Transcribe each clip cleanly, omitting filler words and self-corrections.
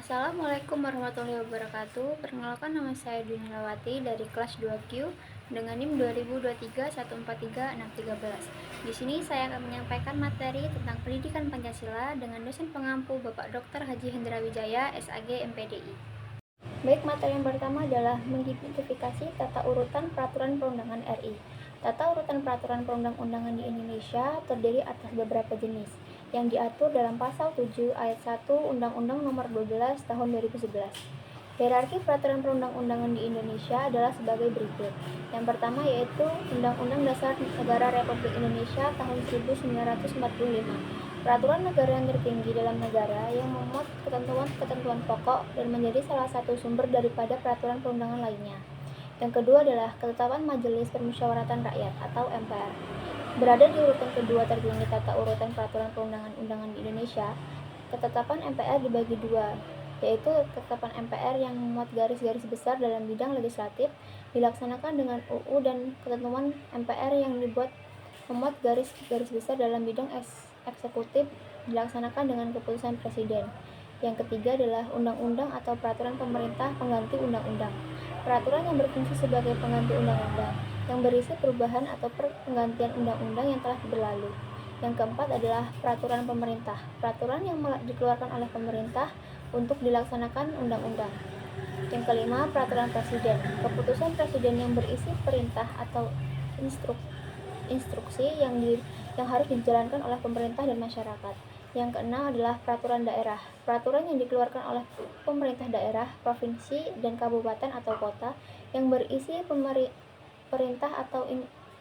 Assalamualaikum warahmatullahi wabarakatuh. Perkenalkan, nama saya Dunilawati dari kelas 2Q dengan NIM 2023143613. Di sini saya akan menyampaikan materi tentang pendidikan Pancasila dengan dosen pengampu Bapak Dr. Haji Hendra Wijaya, SAG MPDI. Baik, materi yang pertama adalah mengidentifikasi tata urutan peraturan perundangan RI. Tata urutan peraturan perundang-undangan di Indonesia terdiri atas beberapa jenis yang diatur dalam Pasal 7 Ayat 1 Undang-Undang Nomor 12 Tahun 2011. Hierarki peraturan perundang-undangan di Indonesia adalah sebagai berikut. Yang pertama yaitu Undang-Undang Dasar Negara Republik Indonesia tahun 1945. Peraturan negara yang tertinggi dalam negara yang memuat ketentuan-ketentuan pokok dan menjadi salah satu sumber daripada peraturan perundangan lainnya. Yang kedua adalah Ketetapan Majelis Permusyawaratan Rakyat atau MPR. Berada di urutan kedua tertinggi tata urutan peraturan perundangan-undangan di Indonesia, ketetapan MPR dibagi dua, yaitu ketetapan MPR yang memuat garis-garis besar dalam bidang legislatif dilaksanakan dengan UU dan ketentuan MPR yang memuat garis-garis besar dalam bidang eksekutif dilaksanakan dengan keputusan Presiden. Yang ketiga adalah undang-undang atau peraturan pemerintah pengganti undang-undang. Peraturan yang berfungsi sebagai pengganti undang-undang yang berisi perubahan atau penggantian undang-undang yang telah berlalu. Yang keempat adalah peraturan pemerintah. Peraturan yang dikeluarkan oleh pemerintah untuk dilaksanakan undang-undang. Yang kelima, peraturan presiden. Keputusan presiden yang berisi perintah atau instruksi yang harus dijalankan oleh pemerintah dan masyarakat. Yang keenam adalah peraturan daerah. Peraturan yang dikeluarkan oleh pemerintah daerah, provinsi, dan kabupaten atau kota yang berisi perintah atau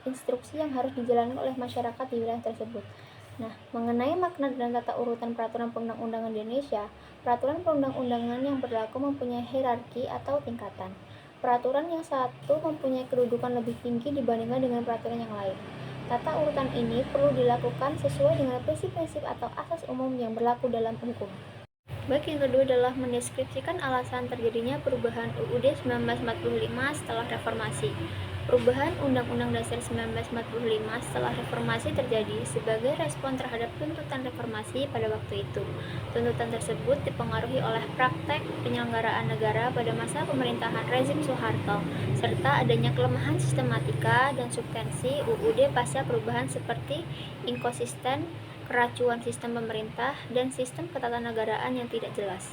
instruksi yang harus dijalankan oleh masyarakat di wilayah tersebut. Nah, mengenai makna dan tata urutan peraturan perundang-undangan di Indonesia, peraturan perundang-undangan yang berlaku mempunyai hierarki atau tingkatan. Peraturan yang satu mempunyai kedudukan lebih tinggi dibandingkan dengan peraturan yang lain. Tata urutan ini perlu dilakukan sesuai dengan prinsip-prinsip atau asas umum yang berlaku dalam hukum. Baik, yang kedua adalah mendeskripsikan alasan terjadinya perubahan UUD 1945 setelah reformasi. Perubahan Undang-Undang Dasar 1945 setelah reformasi terjadi sebagai respon terhadap tuntutan reformasi pada waktu itu. Tuntutan tersebut dipengaruhi oleh praktek penyelenggaraan negara pada masa pemerintahan rezim Soeharto, serta adanya kelemahan sistematika dan substansi UUD pasca perubahan seperti inkonsisten, keracuan sistem pemerintah, dan sistem ketatanegaraan yang tidak jelas.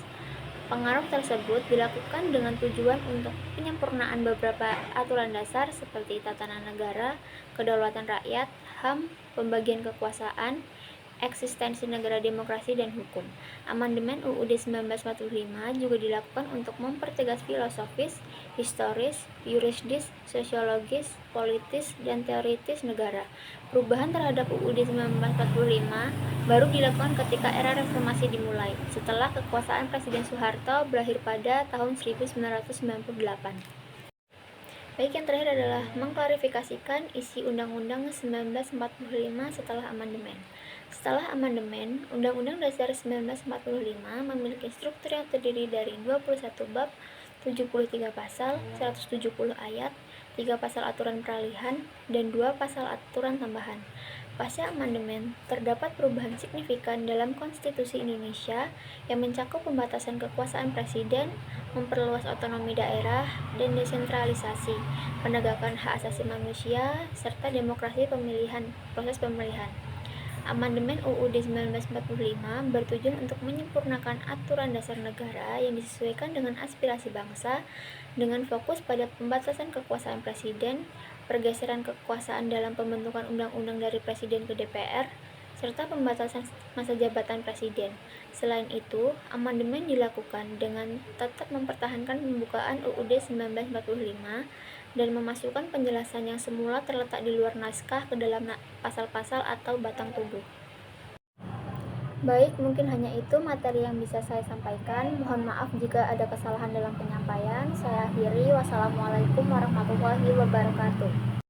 Pengaruh tersebut dilakukan dengan tujuan untuk penyempurnaan beberapa aturan dasar seperti tatanan negara, kedaulatan rakyat, HAM, pembagian kekuasaan, eksistensi negara demokrasi dan hukum. Amandemen UUD 1945 juga dilakukan untuk mempertegas filosofis, historis, yuridis, sosiologis, politis, dan teoritis negara. Perubahan terhadap UUD 1945 baru dilakukan ketika era reformasi dimulai, setelah kekuasaan Presiden Soeharto berakhir pada tahun 1998. Baik, yang terakhir adalah mengklarifikasikan isi Undang-Undang 1945 setelah amandemen. Setelah amandemen, Undang-Undang Dasar 1945 memiliki struktur yang terdiri dari 21 bab, 73 pasal, 170 ayat, 3 pasal aturan peralihan, dan 2 pasal aturan tambahan. Pasca amandemen, terdapat perubahan signifikan dalam Konstitusi Indonesia yang mencakup pembatasan kekuasaan presiden, memperluas otonomi daerah, dan desentralisasi, penegakan hak asasi manusia, serta demokrasi proses pemilihan. Amandemen UUD 1945 bertujuan untuk menyempurnakan aturan dasar negara yang disesuaikan dengan aspirasi bangsa dengan fokus pada pembatasan kekuasaan presiden, pergeseran kekuasaan dalam pembentukan undang-undang dari presiden ke DPR, serta pembatasan masa jabatan presiden. Selain itu, amandemen dilakukan dengan tetap mempertahankan pembukaan UUD 1945 dan memasukkan penjelasan yang semula terletak di luar naskah ke dalam pasal-pasal atau batang tubuh. Baik, mungkin hanya itu materi yang bisa saya sampaikan. Mohon maaf jika ada kesalahan dalam penyampaian. Saya akhiri. Wassalamualaikum warahmatullahi wabarakatuh.